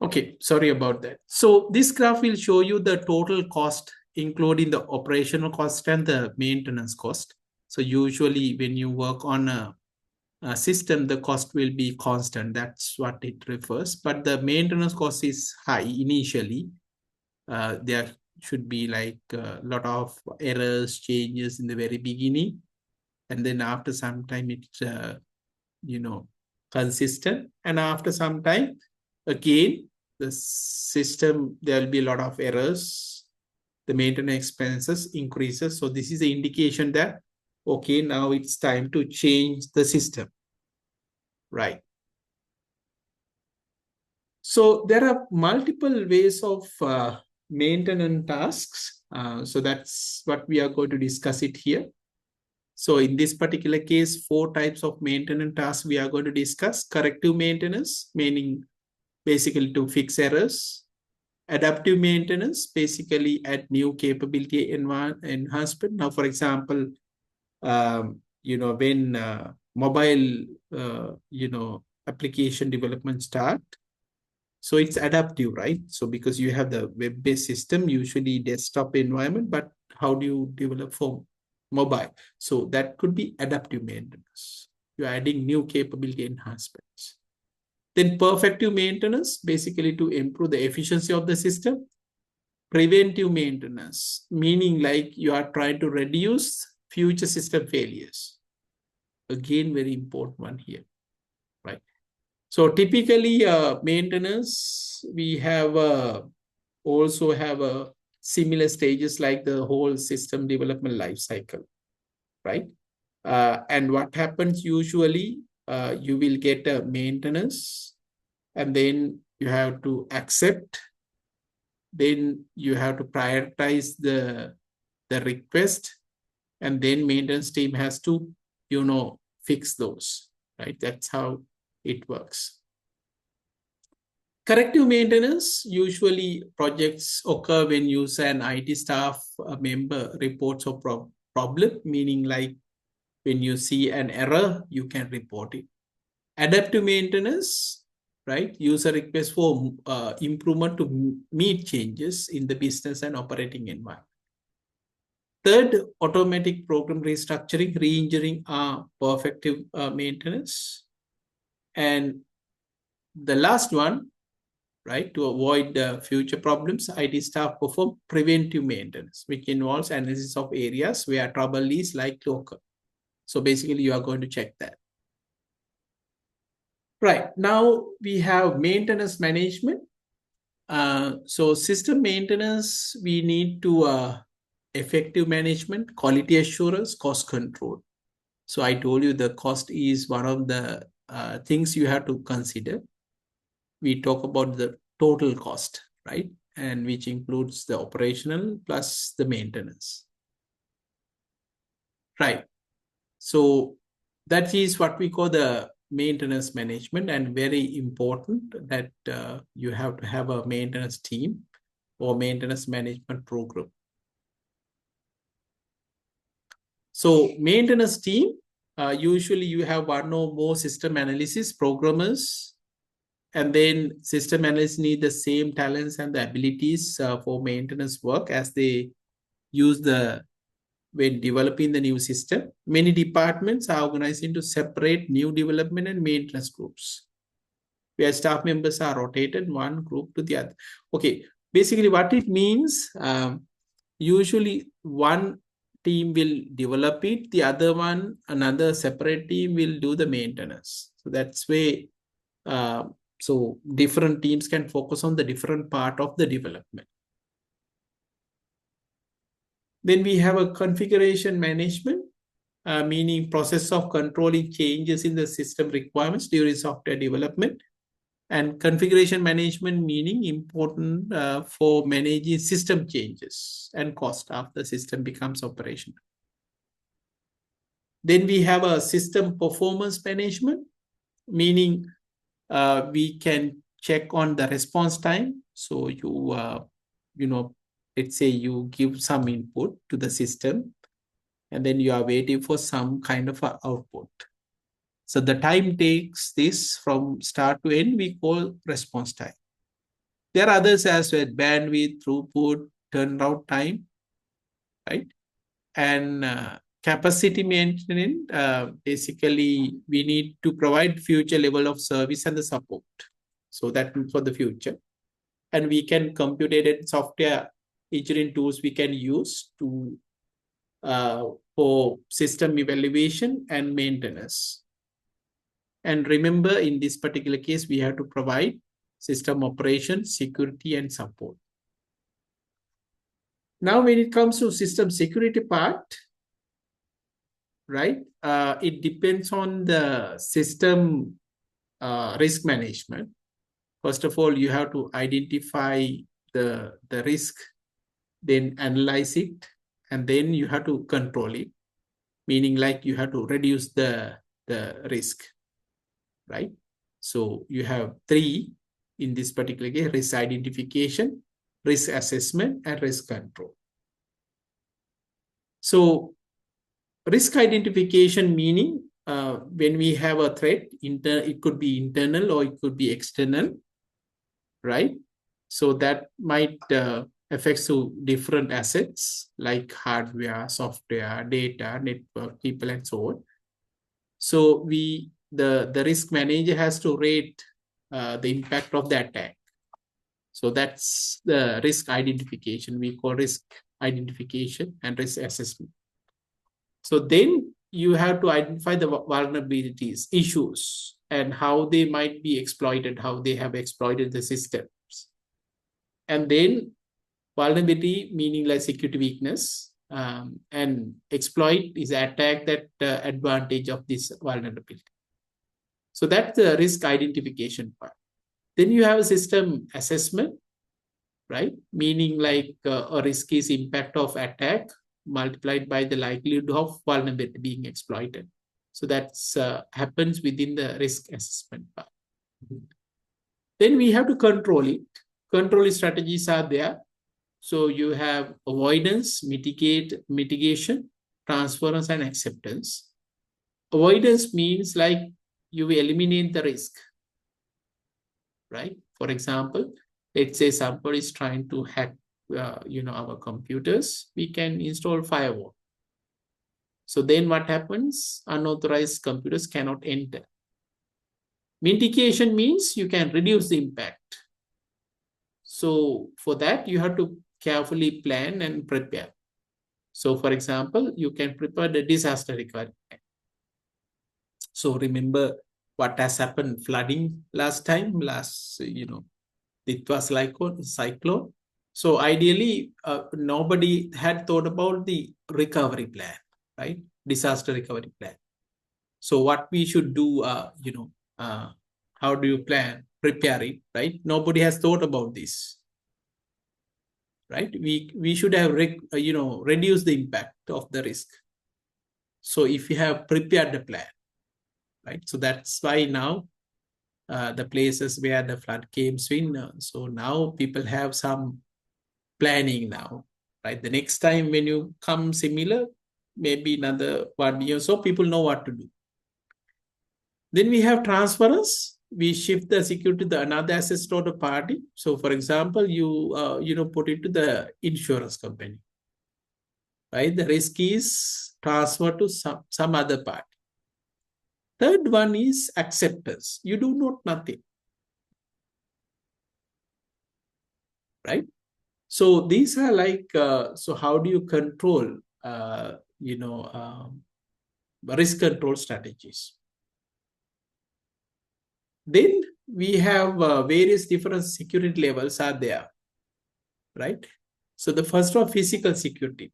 Okay, sorry about that. So this graph will show you the total cost, including the operational cost and the maintenance cost. So usually when you work on a system, the cost will be constant. That's what it refers. But the maintenance cost is high initially. There should be like a lot of errors, changes in the very beginning. And then after some time, it's, you know, consistent. And after some time, again, the system, there will be a lot of errors. The maintenance expenses increases. So this is the indication that, okay, now it's time to change the system, right? So there are multiple ways of maintenance tasks. So that's what we are going to discuss it here. So in this particular case, 4 types of maintenance tasks we are going to discuss. Corrective maintenance, meaning basically to fix errors. Adaptive maintenance, basically add new capability enhancement. Now, for example, when mobile, application development start, so it's adaptive, right? So because you have the web-based system, usually desktop environment, but how do you develop for mobile? So that could be adaptive maintenance. You're adding new capability enhancements. Then perfective maintenance, basically to improve the efficiency of the system. Preventive maintenance, meaning like you are trying to reduce future system failures. Again, very important one here, right? So typically, maintenance, we have also have a similar stages like the whole system development life cycle, right? And what happens usually, you will get a maintenance, and then you have to accept, then you have to prioritize the request, and then maintenance team has to, fix those, right? That's how it works. Corrective maintenance, usually projects occur when user and IT staff member reports a problem, meaning like when you see an error, you can report it. Adaptive maintenance, right? User requests for improvement to meet changes in the business and operating environment. Third, automatic program restructuring, re-engineering perfective maintenance. And the last one, right, to avoid future problems, IT staff perform preventive maintenance, which involves analysis of areas where trouble is likely to occur. So basically, you are going to check that. Right, now we have maintenance management. So system maintenance, we need to effective management, quality assurance, cost control. So I told you the cost is one of the things you have to consider. We talk about the total cost, right? And which includes the operational plus the maintenance. Right. So that is what we call the maintenance management, and very important that you have to have a maintenance team or maintenance management program. So maintenance team, usually you have one or more system analysis programmers, And then system analysts need the same talents and the abilities for maintenance work as they use when developing the new system. Many departments are organized into separate new development and maintenance groups, where staff members are rotated one group to the other. Okay, basically what it means, usually one team will develop it, the other one, another separate team will do the maintenance. So that's way, so different teams can focus on the different part of the development. Then we have a configuration management, meaning process of controlling changes in the system requirements during software development. And configuration management meaning important for managing system changes and cost after the system becomes operational. Then we have a system performance management, meaning we can check on the response time. So let's say you give some input to the system, and then you are waiting for some kind of output. So the time takes this from start to end, we call response time. There are others as well, bandwidth, throughput, turnaround time, right? And capacity maintenance, basically we need to provide future level of service and the support. So that for the future. And we can computated software engineering tools we can use to for system evaluation and maintenance. And remember, in this particular case, we have to provide system operation, security, and support. Now, when it comes to system security part, right, it depends on the system risk management. First of all, you have to identify the risk, then analyze it, and then you have to control it, meaning like you have to reduce the risk, right? So you have three in this particular case: risk identification, risk assessment, and risk control. So risk identification meaning when we have a threat, it could be internal or it could be external, right? So that might affect so different assets like hardware, software, data, network, people, and so on. So the risk manager has to rate the impact of the attack. So that's the risk identification. We call risk identification and risk assessment. So then you have to identify the vulnerabilities, issues, and how they might be exploited, how they have exploited the systems. And then vulnerability meaning like security weakness, and exploit is attack that advantage of this vulnerability. So that's the risk identification part. Then you have a system assessment, right? Meaning like a risk is impact of attack multiplied by the likelihood of vulnerability being exploited. So that's happens within the risk assessment part. Then we have to control it. Control strategies are there. So you have avoidance, mitigation, transference, and acceptance. Avoidance means like you will eliminate the risk, right? For example, let's say somebody is trying to hack our computers, we can install firewall. So then what happens? Unauthorized computers cannot enter. Mitigation means you can reduce the impact. So for that, you have to carefully plan and prepare. So for example, you can prepare the disaster recovery plan. So remember what has happened, flooding last time, it was like a cyclone. So ideally, nobody had thought about the recovery plan, right? Disaster recovery plan. So what we should do, how do you prepare it, right? Nobody has thought about this, right? We should have, reduced the impact of the risk. So if you have prepared the plan, right? So that's why now the places where the flood came in, so now people have some planning now, right? The next time when you come similar, maybe another 1 year, so people know what to do. Then we have transference, we shift the security to the another assets to the party. So for example, you put it to the insurance company, right? The risk is transferred to some other party. Third one is acceptance. You do not nothing, right? So these are like, so how do you control, risk control strategies? Then we have various different security levels are there, right? So the first one, physical security.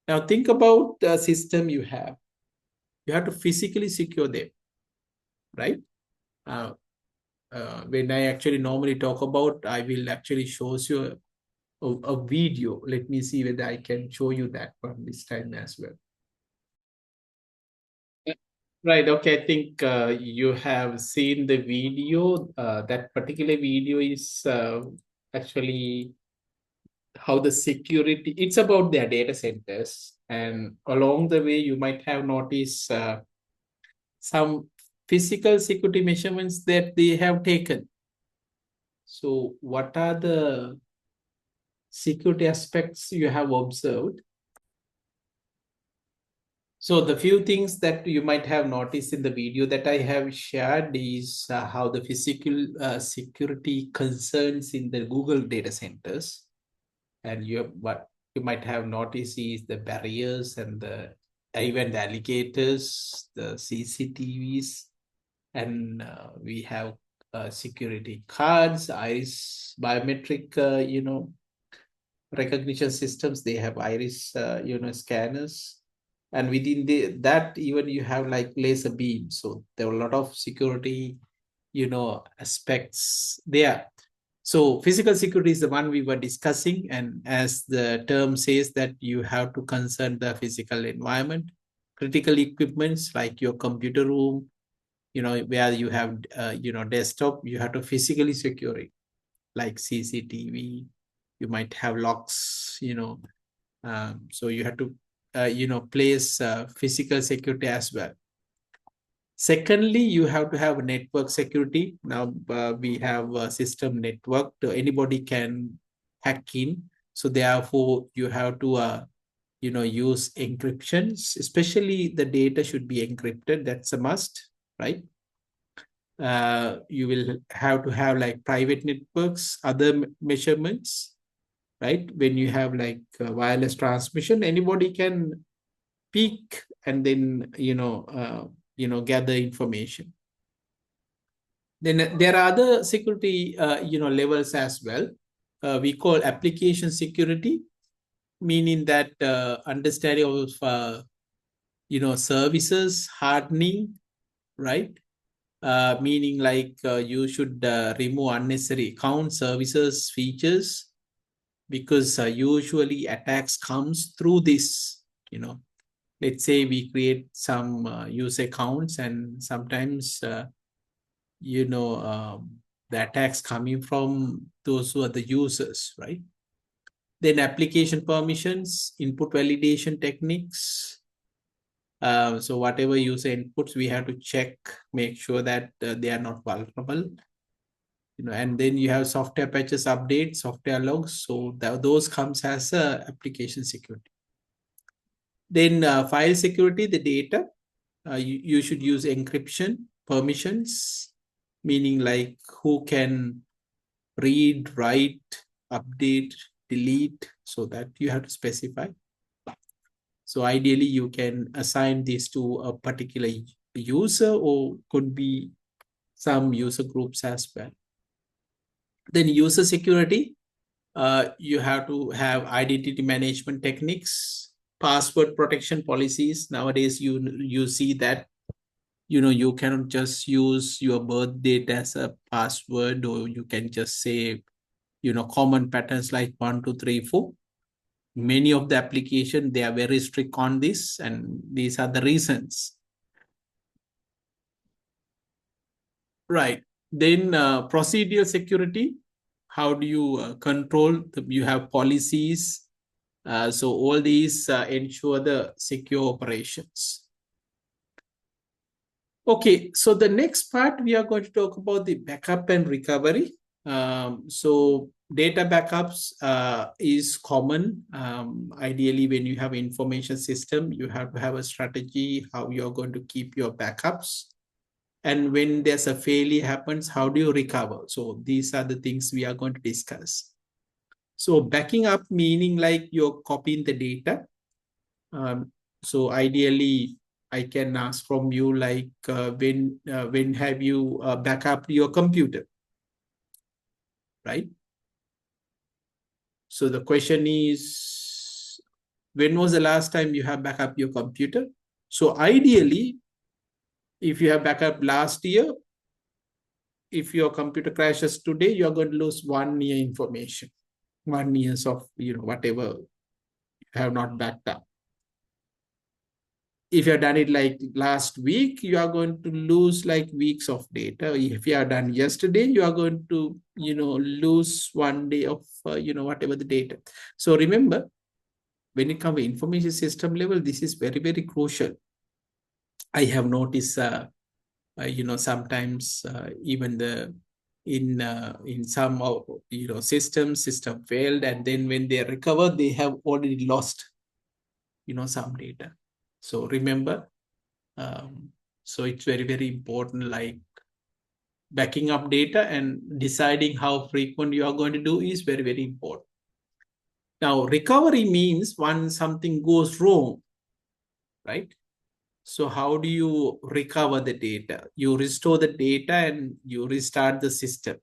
Now think about the system you have. You have to physically secure them, right? Uh, when I actually normally talk about, I will actually show you a video. Let me see whether I can show you that one this time as well. Right. Okay. I think you have seen the video. That particular video is actually how the security, it's about their data centers. And along the way, you might have noticed some physical security measurements that they have taken. So what are the security aspects you have observed? So the few things that you might have noticed in the video that I have shared is how the physical security concerns in the Google data centers. And what you might have noticed is the barriers and even the alligators, the CCTVs, and we have security cards, iris biometric, recognition systems. They have iris, scanners, and within that even you have like laser beam. So there are a lot of security, aspects there. So physical security is the one we were discussing, and as the term says that you have to concern the physical environment, critical equipments like your computer room, where you have desktop, you have to physically secure it, like CCTV. You might have locks, so you have to place physical security as well. Secondly, you have to have network security. Now we have a system network, so anybody can hack in. So therefore you have to use encryptions, especially the data should be encrypted. That's a must, right? You will have to have like private networks, other measurements, right? When you have like wireless transmission, anybody can peek and then gather information. Then there are other security levels as well. We call application security, meaning that understanding of services hardening, right? Meaning like you should remove unnecessary account services features, because usually attacks comes through this. Let's say we create some user accounts, and sometimes the attacks coming from those who are the users, right? Then application permissions, input validation techniques. So whatever user inputs, we have to check, make sure that they are not vulnerable. And then you have software patches, updates, software logs. So those comes as application security. Then file security, the data. You should use encryption, permissions, meaning like who can read, write, update, delete, so that you have to specify. So ideally, you can assign this to a particular user, or could be some user groups as well. Then user security, you have to have identity management techniques, password protection policies. Nowadays, you see that you cannot just use your birth date as a password, or you can just say common patterns like 1 2 3 4. Many of the application, they are very strict on this, and these are the reasons, right? Then procedural security, how do you control you have policies, so all these ensure the secure operations. Okay, so the next part we are going to talk about the backup and recovery. So data backups is common. Ideally, when you have information system, you have to have a strategy how you're going to keep your backups. And when there's a failure happens, how do you recover? So these are the things we are going to discuss. So backing up meaning like you're copying the data. So ideally, I can ask from you like when have you back up your computer, right? So the question is, when was the last time you have back up your computer? So ideally, if you have backup last year, if your computer crashes today, you're going to lose 1 year information, 1 years of whatever you have not backed up. If you have done it like last week, you are going to lose like weeks of data. If you have done yesterday, you are going to lose 1 day of whatever the data. So remember, when it comes to information system level, this is very, very crucial. I have noticed sometimes even the in some system failed, and then when they recover, they have already lost some data. So remember, so it's very, very important, like backing up data and deciding how frequent you are going to do is very, very important. Now, recovery means when something goes wrong, right? So how do you recover the data? You restore the data and you restart the system,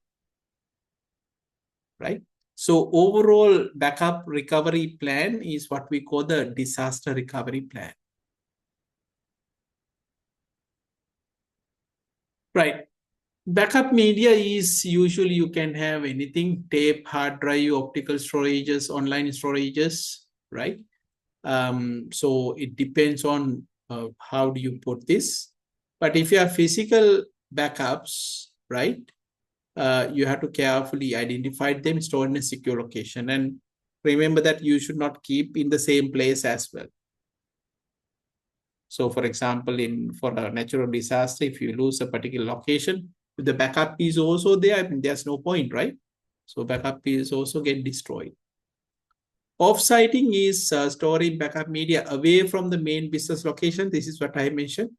right? So overall backup recovery plan is what we call the disaster recovery plan. Right. Backup media is usually you can have anything, tape, hard drive, optical storages, online storages, right? So it depends on how do you put this. But if you have physical backups, right, you have to carefully identify them, store in a secure location. And remember that you should not keep in the same place as well. So for example, for a natural disaster, if you lose a particular location, if the backup is also there, I mean, there's no point, right? So backup is also get destroyed. Off-siting is storing backup media away from the main business location. This is what I mentioned,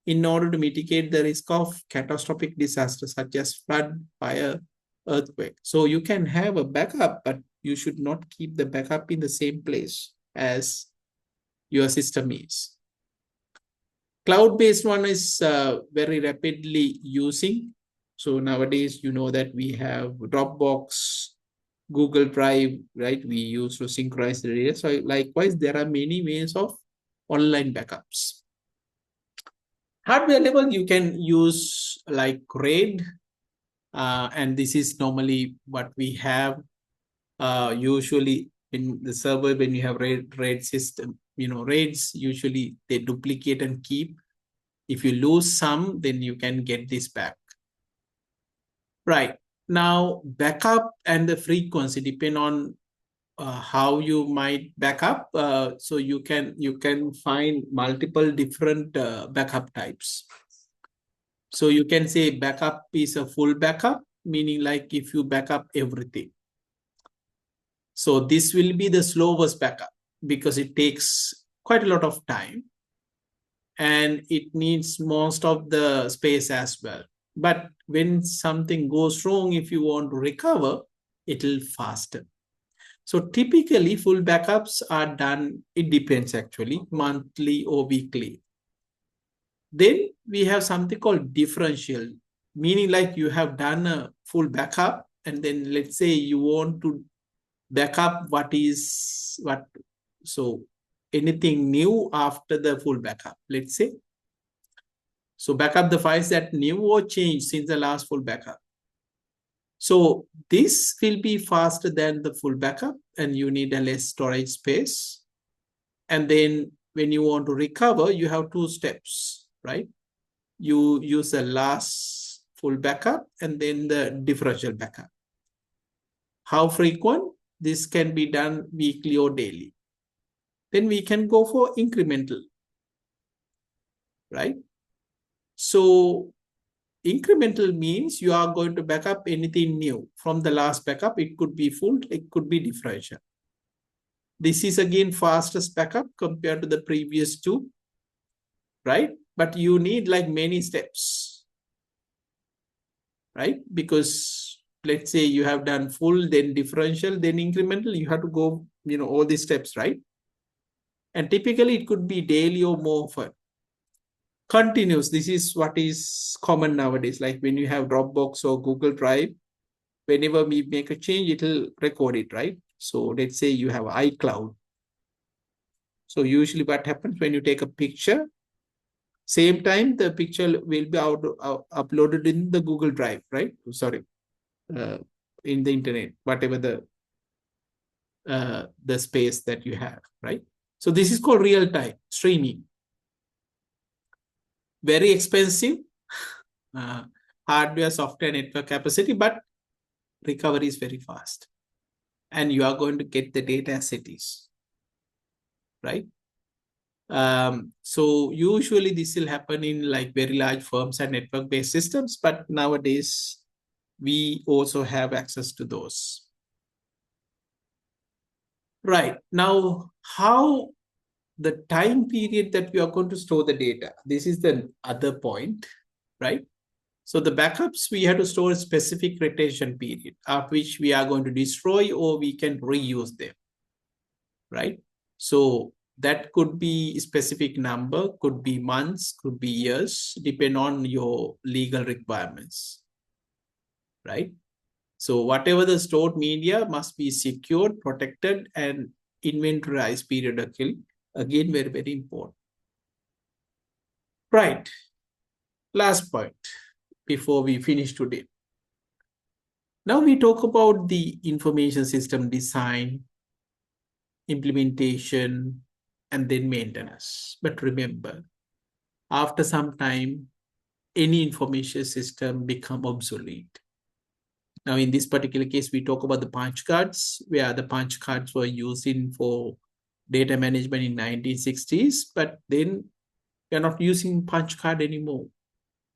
in order to mitigate the risk of catastrophic disasters such as flood, fire, earthquake. So you can have a backup, but you should not keep the backup in the same place as your system is. Cloud-based one is very rapidly using. So nowadays, you know that we have Dropbox, Google Drive, right? We use to synchronize the data. So likewise, there are many ways of online backups. Hardware level, you can use like RAID, and this is normally what we have usually in the server when you have RAID system. RAIDs usually they duplicate and keep. If you lose some, then you can get this back. Right. Now, backup and the frequency depend on how you might backup. So you can find multiple different backup types. So you can say backup is a full backup, meaning like if you backup everything. So this will be the slowest backup because it takes quite a lot of time and it needs most of the space as well. But when something goes wrong, if you want to recover, it'll faster. So typically full backups are done, it depends actually, monthly or weekly. Then we have something called differential, meaning like you have done a full backup and then let's say you want to backup so anything new after the full backup, let's say. So backup the files that new or changed since the last full backup. So this will be faster than the full backup and you need a less storage space. And then when you want to recover, you have two steps, right? You use the last full backup and then the differential backup. How frequent? This can be done weekly or daily. Then we can go for incremental, right? So incremental means you are going to back up anything new from the last backup. It could be full, it could be differential. This is again fastest backup compared to the previous two, right? But you need like many steps, right? Because let's say you have done full, then differential, then incremental, you have to go, all these steps, right? And typically it could be daily or more often. Continuous, this is what is common nowadays. Like when you have Dropbox or Google Drive, whenever we make a change, it'll record it, right? So let's say you have iCloud. So usually what happens when you take a picture, same time the picture will be uploaded in the Google Drive, right? Sorry, in the internet, whatever the space that you have, right? So this is called real time streaming. Very expensive hardware, software, network capacity, but recovery is very fast. And you are going to get the data as it is, right? So usually this will happen in like very large firms and network-based systems, but nowadays we also have access to those. Right. Now, how the time period that we are going to store the data, this is the other point, right? So the backups, we have to store a specific retention period of which we are going to destroy or we can reuse them, right? So that could be a specific number, could be months, could be years, depend on your legal requirements, right? So whatever the stored media must be secured, protected, and inventorized periodically. Again, very, very important. Right. Last point before we finish today. Now we talk about the information system design, implementation, and then maintenance. But remember, after some time, any information system become obsolete. Now, in this particular case, we talk about the punch cards, where the punch cards were used for data management in 1960s, but then we are not using punch card anymore.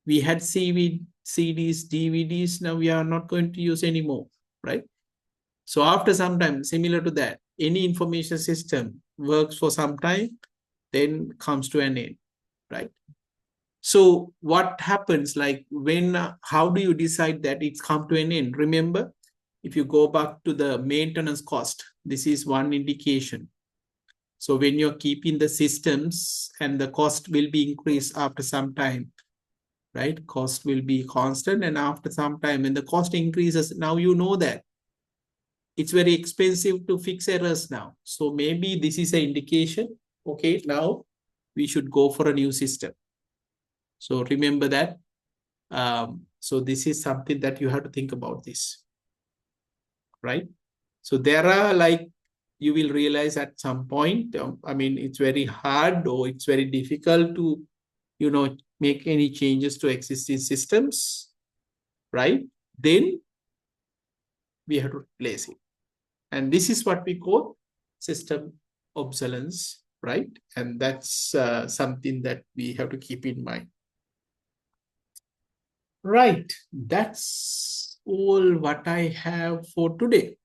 We had CDs, DVDs, now we are not going to use anymore, right? So after some time, similar to that, any information system works for some time, then comes to an end, right? So what happens, like how do you decide that it's come to an end? Remember, if you go back to the maintenance cost, this is one indication. So when you're keeping the systems and the cost will be increased after some time, right? Cost will be constant, and after some time when the cost increases, now you know that it's very expensive to fix errors now. So maybe this is an indication, okay, now we should go for a new system. So remember that. So this is something that you have to think about this, right? So there are like, you will realize at some point, it's very hard or it's very difficult to, make any changes to existing systems, right? Then we have to replace it. And this is what we call system obsolescence, right? And that's something that we have to keep in mind. Right, that's all what I have for today.